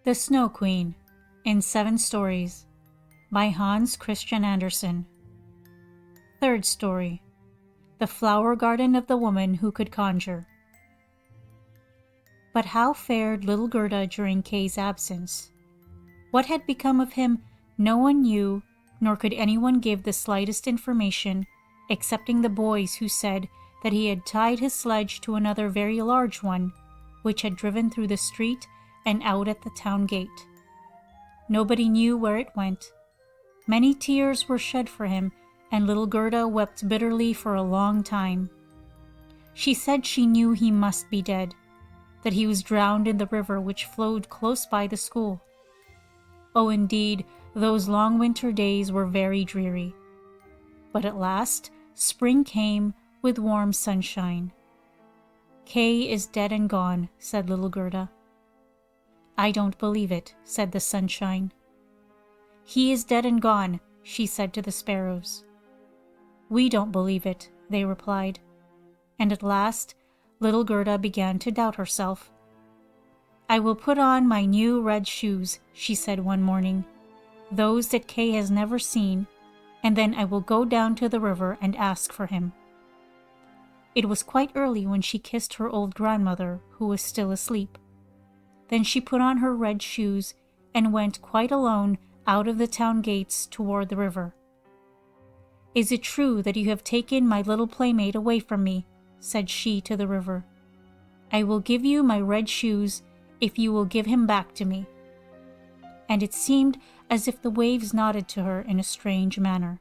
The Snow Queen in 7 Stories by Hans Christian Andersen. Third story. The Flower Garden of the Woman Who Could Conjure. But how fared little Gerda during Kay's absence? What had become of him no one knew, nor could anyone give the slightest information, excepting the boys who said that he had tied his sledge to another very large one, which had driven through the street and out at the town gate. Nobody knew where it went. Many tears were shed for him, and little Gerda wept bitterly for a long time. She said she knew he must be dead, that he was drowned in the river which flowed close by the school. Oh, indeed, those long winter days were very dreary. But at last, spring came with warm sunshine. "Kay is dead and gone," said little Gerda. "I don't believe it," said the sunshine. "He is dead and gone," she said to the sparrows. "We don't believe it," they replied. And at last, little Gerda began to doubt herself. "I will put on my new red shoes," she said one morning, "those that Kay has never seen, and then I will go down to the river and ask for him." It was quite early when she kissed her old grandmother, who was still asleep. Then she put on her red shoes and went quite alone out of the town gates toward the river. "Is it true that you have taken my little playmate away from me?" said she to the river. "I will give you my red shoes if you will give him back to me." And it seemed as if the waves nodded to her in a strange manner.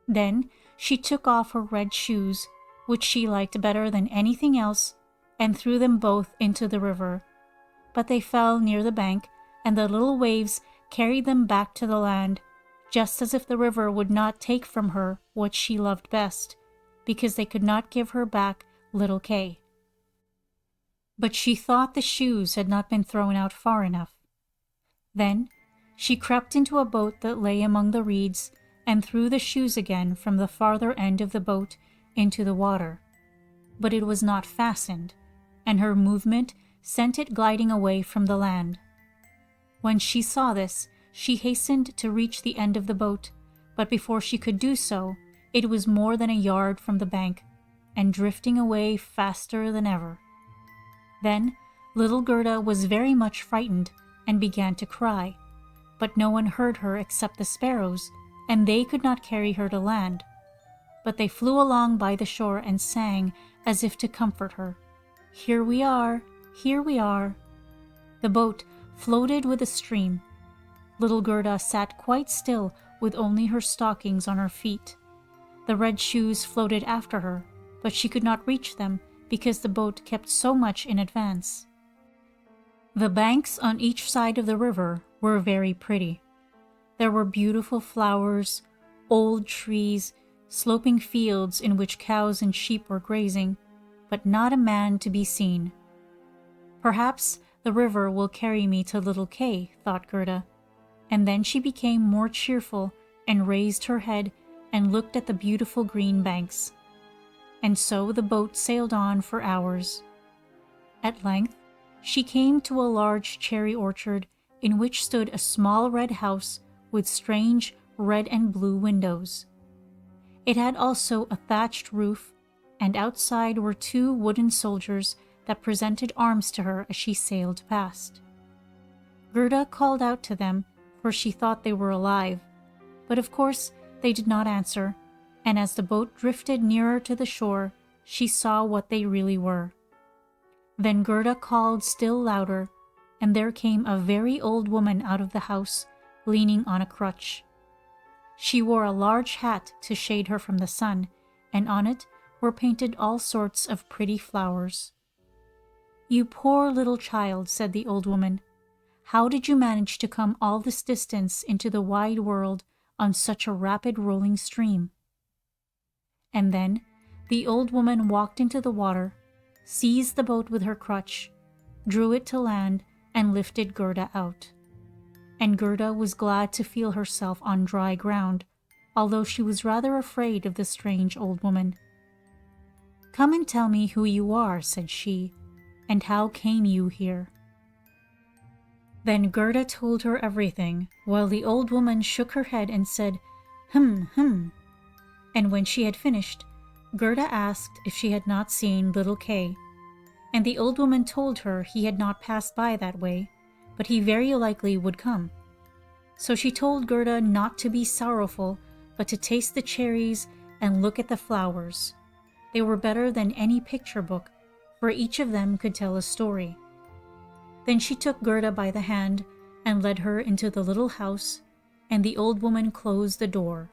Then she took off her red shoes, which she liked better than anything else, and threw them both into the river. But they fell near the bank, and the little waves carried them back to the land, just as if the river would not take from her what she loved best, because they could not give her back little Kay. But she thought the shoes had not been thrown out far enough. Then she crept into a boat that lay among the reeds and threw the shoes again from the farther end of the boat into the water. But it was not fastened, and her movement sent it gliding away from the land. When she saw this, she hastened to reach the end of the boat, but before she could do so, it was more than a yard from the bank, and drifting away faster than ever. Then little Gerda was very much frightened and began to cry, but no one heard her except the sparrows, and they could not carry her to land. But they flew along by the shore and sang as if to comfort her, "Here we are, here we are." The boat floated with the stream. Little Gerda sat quite still with only her stockings on her feet. The red shoes floated after her, but she could not reach them because the boat kept so much in advance. The banks on each side of the river were very pretty. There were beautiful flowers, old trees, sloping fields in which cows and sheep were grazing, but not a man to be seen. "Perhaps the river will carry me to little Kay," thought Gerda, and then she became more cheerful and raised her head and looked at the beautiful green banks. And so the boat sailed on for hours. At length, she came to a large cherry orchard in which stood a small red house with strange red and blue windows. It had also a thatched roof, and outside were 2 wooden soldiers that presented arms to her as she sailed past. Gerda called out to them, for she thought they were alive, but of course they did not answer, and as the boat drifted nearer to the shore, she saw what they really were. Then Gerda called still louder, and there came a very old woman out of the house, leaning on a crutch. She wore a large hat to shade her from the sun, and on it were painted all sorts of pretty flowers. "You poor little child," said the old woman. "How did you manage to come all this distance into the wide world on such a rapid rolling stream?" And then the old woman walked into the water, seized the boat with her crutch, drew it to land, and lifted Gerda out. And Gerda was glad to feel herself on dry ground, although she was rather afraid of the strange old woman. "Come and tell me who you are," said she, "and how came you here?" Then Gerda told her everything, while the old woman shook her head and said, "Hum." And when she had finished, Gerda asked if she had not seen little Kay, and the old woman told her he had not passed by that way, but he very likely would come. So she told Gerda not to be sorrowful, but to taste the cherries and look at the flowers. They were better than any picture book, for each of them could tell a story. Then she took Gerda by the hand and led her into the little house, and the old woman closed the door.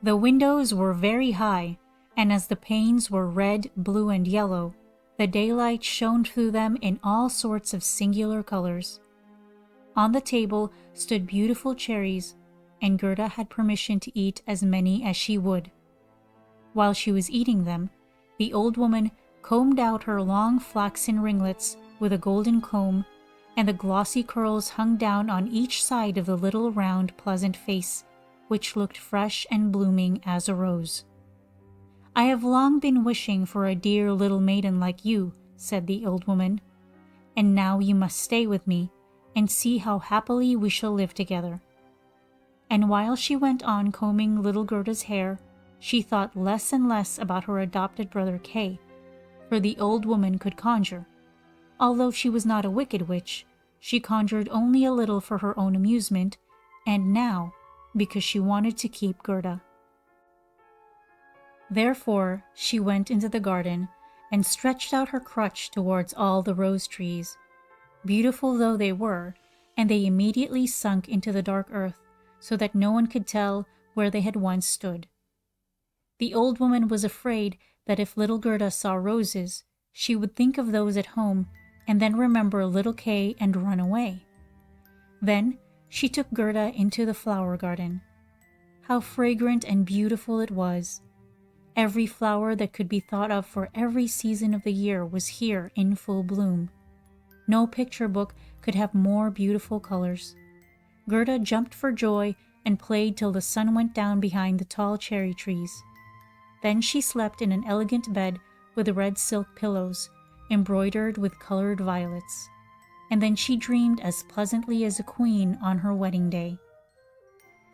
The windows were very high, and as the panes were red, blue, and yellow, the daylight shone through them in all sorts of singular colors. On the table stood beautiful cherries, and Gerda had permission to eat as many as she would. While she was eating them, the old woman combed out her long flaxen ringlets with a golden comb, and the glossy curls hung down on each side of the little round pleasant face, which looked fresh and blooming as a rose. "I have long been wishing for a dear little maiden like you," said the old woman, "and now you must stay with me and see how happily we shall live together." And while she went on combing little Gerda's hair, she thought less and less about her adopted brother Kay, for the old woman could conjure. Although she was not a wicked witch, she conjured only a little for her own amusement, and now because she wanted to keep Gerda. Therefore she went into the garden and stretched out her crutch towards all the rose trees. Beautiful though they were, and they immediately sunk into the dark earth, so that no one could tell where they had once stood. The old woman was afraid that if little Gerda saw roses, she would think of those at home and then remember little Kay and run away. Then she took Gerda into the flower garden. How fragrant and beautiful it was! Every flower that could be thought of for every season of the year was here in full bloom. No picture book could have more beautiful colors. Gerda jumped for joy and played till the sun went down behind the tall cherry trees. Then she slept in an elegant bed with red silk pillows, embroidered with colored violets, and then she dreamed as pleasantly as a queen on her wedding day.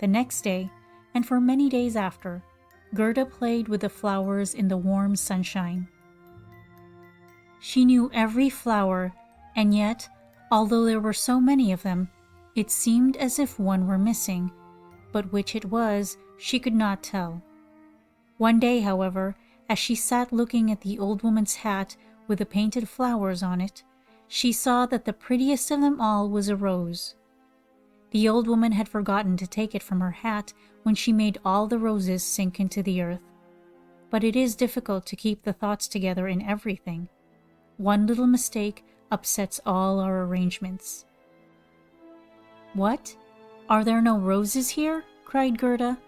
The next day, and for many days after, Gerda played with the flowers in the warm sunshine. She knew every flower, and yet, although there were so many of them, it seemed as if one were missing, but which it was she could not tell. One day, however, as she sat looking at the old woman's hat with the painted flowers on it, she saw that the prettiest of them all was a rose. The old woman had forgotten to take it from her hat when she made all the roses sink into the earth. But it is difficult to keep the thoughts together in everything. One little mistake upsets all our arrangements. "What? Are there no roses here?" cried Gerda,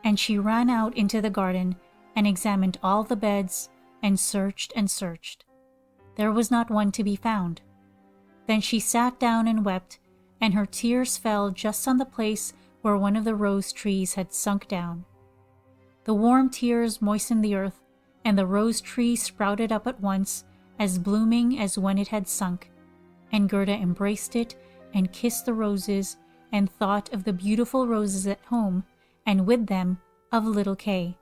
and she ran out into the garden and examined all the beds and searched and searched. There was not one to be found. Then she sat down and wept, and her tears fell just on the place where one of the rose trees had sunk down. The warm tears moistened the earth, and the rose tree sprouted up at once, as blooming as when it had sunk, and Gerda embraced it and kissed the roses and thought of the beautiful roses at home, and with them of little Kay.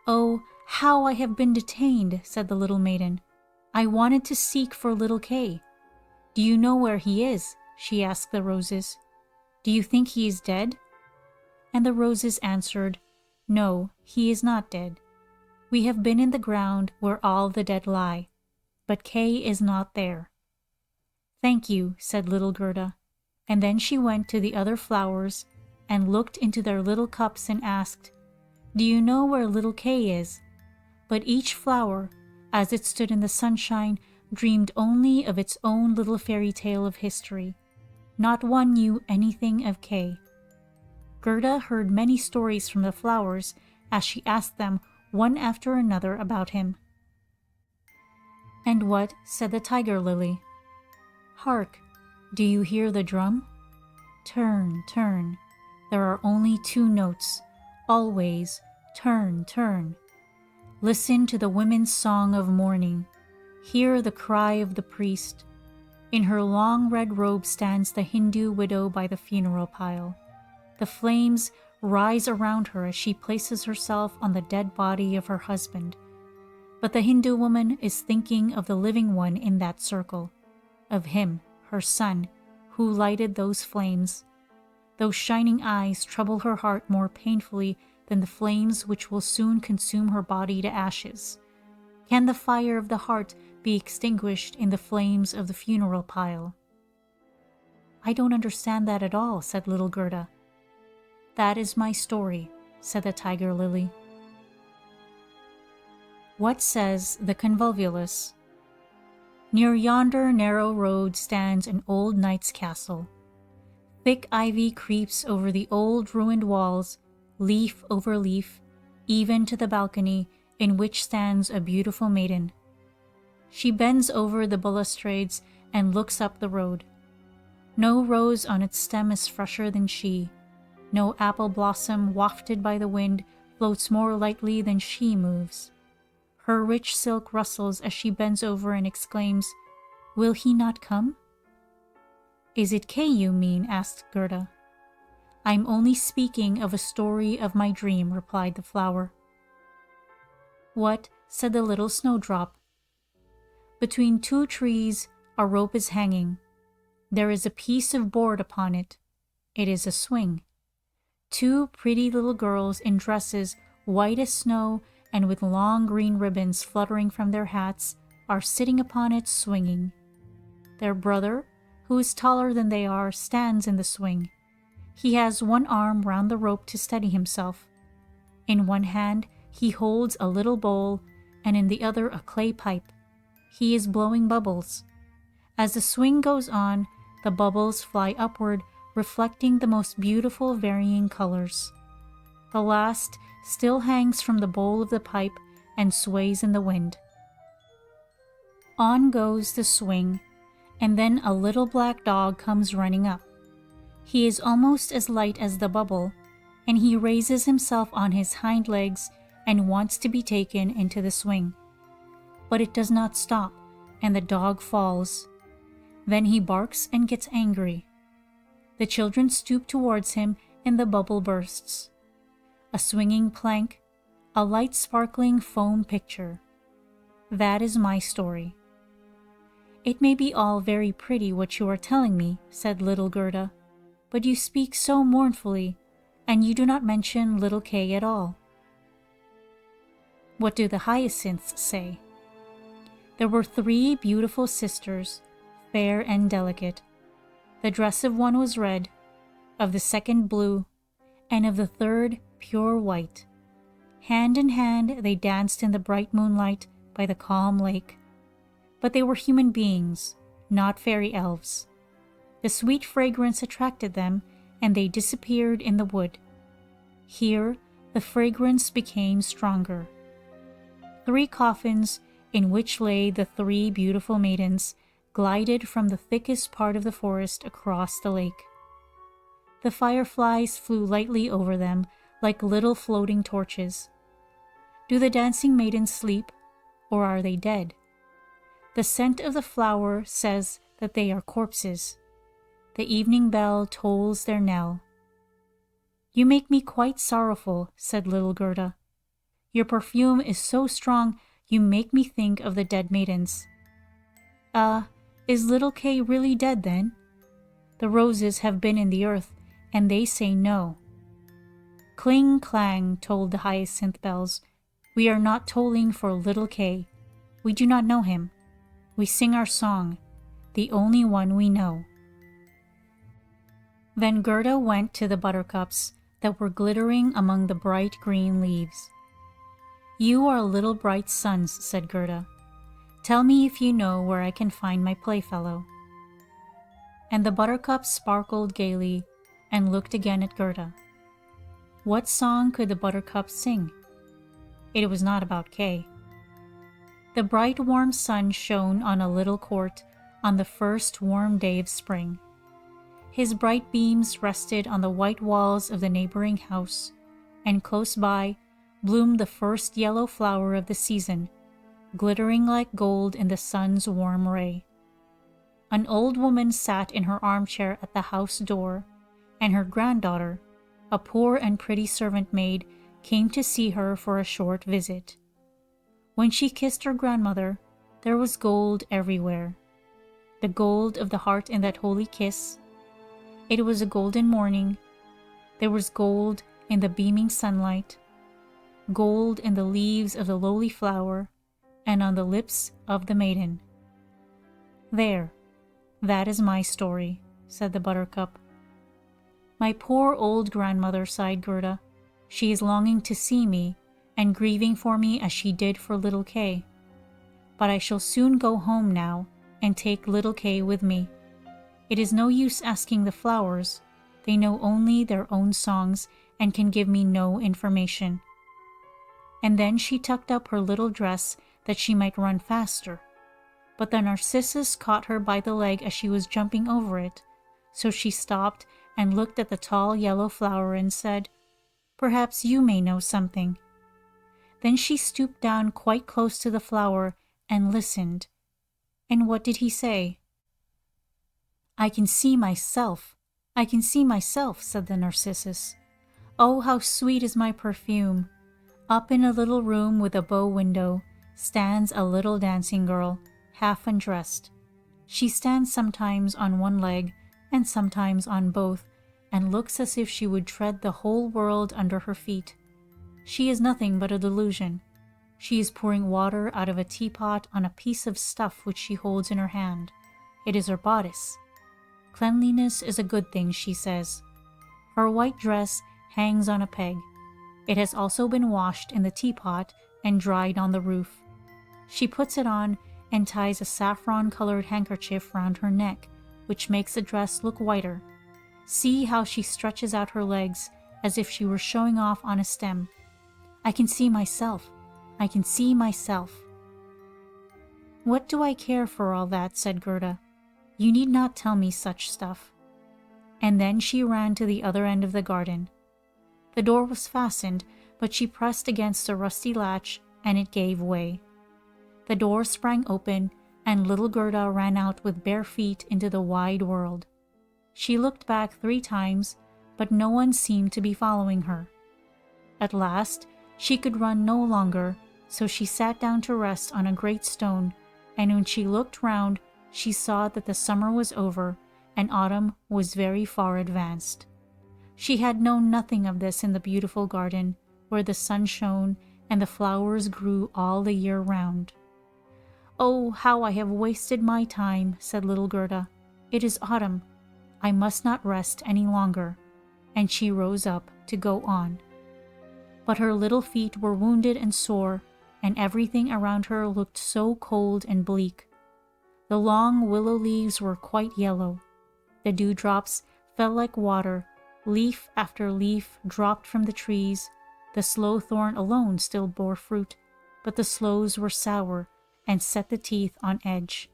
"Oh, how I have been detained," said the little maiden. "I wanted to seek for little Kay. Do you know where he is?" she asked the roses. "Do you think he is dead?" And the roses answered, "No, he is not dead. We have been in the ground where all the dead lie, but Kay is not there." "Thank you," said little Gerda, and then she went to the other flowers and looked into their little cups and asked, "Do you know where little Kay is?" But each flower, as it stood in the sunshine, dreamed only of its own little fairy tale of history. Not one knew anything of Kay. Gerda heard many stories from the flowers as she asked them one after another about him. "And what?" said the tiger lily. "Hark! Do you hear the drum? Turn, turn. There are only two notes. Always turn, turn. Listen to the women's song of mourning. Hear the cry of the priest. In her long red robe stands the Hindu widow by the funeral pile. The flames rise around her as she places herself on the dead body of her husband. But the Hindu woman is thinking of the living one in that circle, of him, her son, who lighted those flames. Those shining eyes trouble her heart more painfully than the flames which will soon consume her body to ashes. Can the fire of the heart be extinguished in the flames of the funeral pile? I don't understand that at all, said little Gerda. That is my story, said the tiger lily. What says the convolvulus? Near yonder narrow road stands an old knight's castle. Thick ivy creeps over the old ruined walls, leaf over leaf, even to the balcony in which stands a beautiful maiden. She bends over the balustrades and looks up the road. No rose on its stem is fresher than she. No apple blossom wafted by the wind floats more lightly than she moves. Her rich silk rustles as she bends over and exclaims, "Will he not come?" "Is it Kay you mean?" asked Gerda. "I'm only speaking of a story of my dream," replied the flower. "What?" said the little snowdrop. "Between two trees a rope is hanging. There is a piece of board upon it. It is a swing. Two pretty little girls in dresses white as snow and with long green ribbons fluttering from their hats are sitting upon it swinging. Their brother, who is taller than they are, stands in the swing. He has one arm round the rope to steady himself. In one hand he holds a little bowl and in the other a clay pipe. He is blowing bubbles. As the swing goes on, the bubbles fly upward, reflecting the most beautiful varying colors. The last still hangs from the bowl of the pipe and sways in the wind. On goes the swing, and then a little black dog comes running up. He is almost as light as the bubble, and he raises himself on his hind legs and wants to be taken into the swing. But it does not stop, and the dog falls. Then he barks and gets angry. The children stoop towards him, and the bubble bursts. A swinging plank, a light sparkling foam picture. That is my story. It may be all very pretty what you are telling me, said little Gerda, but you speak so mournfully, and you do not mention little Kay at all. What do the hyacinths say? There were 3 beautiful sisters, fair and delicate. The dress of one was red, of the second blue, and of the third pure white. Hand in hand they danced in the bright moonlight by the calm lake. But they were human beings, not fairy elves. The sweet fragrance attracted them, and they disappeared in the wood. Here the fragrance became stronger. 3 coffins, in which lay the 3 beautiful maidens, glided from the thickest part of the forest across the lake. The fireflies flew lightly over them like little floating torches. Do the dancing maidens sleep, or are they dead? The scent of the flower says that they are corpses. The evening bell tolls their knell. You make me quite sorrowful, said little Gerda. Your perfume is so strong you make me think of the dead maidens. Is little Kay really dead then? The roses have been in the earth, and they say no. Cling clang tolled the hyacinth bells. We are not tolling for little Kay. We do not know him. We sing our song, the only one we know. Then Gerda went to the buttercups that were glittering among the bright green leaves. You are little bright suns, said Gerda. Tell me if you know where I can find my playfellow. And the buttercups sparkled gaily and looked again at Gerda. What song could the buttercups sing? It was not about Kay. The bright warm sun shone on a little court on the first warm day of spring. His bright beams rested on the white walls of the neighboring house, and close by bloomed the first yellow flower of the season, glittering like gold in the sun's warm ray. An old woman sat in her armchair at the house door, and her granddaughter, a poor and pretty servant maid, came to see her for a short visit. When she kissed her grandmother, there was gold everywhere. The gold of the heart in that holy kiss. It was a golden morning. There was gold in the beaming sunlight, gold in the leaves of the lowly flower, and on the lips of the maiden. There, that is my story, said the buttercup. My poor old grandmother, sighed Gerda. She is longing to see me, and grieving for me as she did for little Kay. But I shall soon go home now, and take little Kay with me. It is no use asking the flowers. They know only their own songs, and can give me no information. And then she tucked up her little dress that she might run faster. But the narcissus caught her by the leg as she was jumping over it, so she stopped and looked at the tall yellow flower and said, "Perhaps you may know something." Then she stooped down quite close to the flower and listened. And what did he say? "I can see myself. I can see myself," said the narcissus. "Oh, how sweet is my perfume. Up in a little room with a bow window stands a little dancing girl, half undressed. She stands sometimes on one leg and sometimes on both, and looks as if she would tread the whole world under her feet. She is nothing but a delusion. She is pouring water out of a teapot on a piece of stuff which she holds in her hand. It is her bodice. Cleanliness is a good thing, she says. Her white dress hangs on a peg. It has also been washed in the teapot and dried on the roof. She puts it on and ties a saffron-colored handkerchief round her neck, which makes the dress look whiter. See how she stretches out her legs as if she were showing off on a stem. I can see myself. I can see myself." "What do I care for all that?" said Gerda. "You need not tell me such stuff." And then she ran to the other end of the garden. The door was fastened, but she pressed against a rusty latch, and it gave way. The door sprang open, and little Gerda ran out with bare feet into the wide world. She looked back 3 times, but no one seemed to be following her. At last, she could run no longer, so she sat down to rest on a great stone, and when she looked round, she saw that the summer was over, and autumn was very far advanced. She had known nothing of this in the beautiful garden, where the sun shone and the flowers grew all the year round. "Oh, how I have wasted my time," said little Gerda. "It is autumn. I must not rest any longer." And she rose up to go on. But her little feet were wounded and sore, and everything around her looked so cold and bleak. The long willow leaves were quite yellow. The dewdrops fell like water, leaf after leaf dropped from the trees. The sloe thorn alone still bore fruit, but the sloes were sour and set the teeth on edge.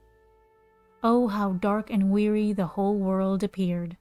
Oh, how dark and weary the whole world appeared.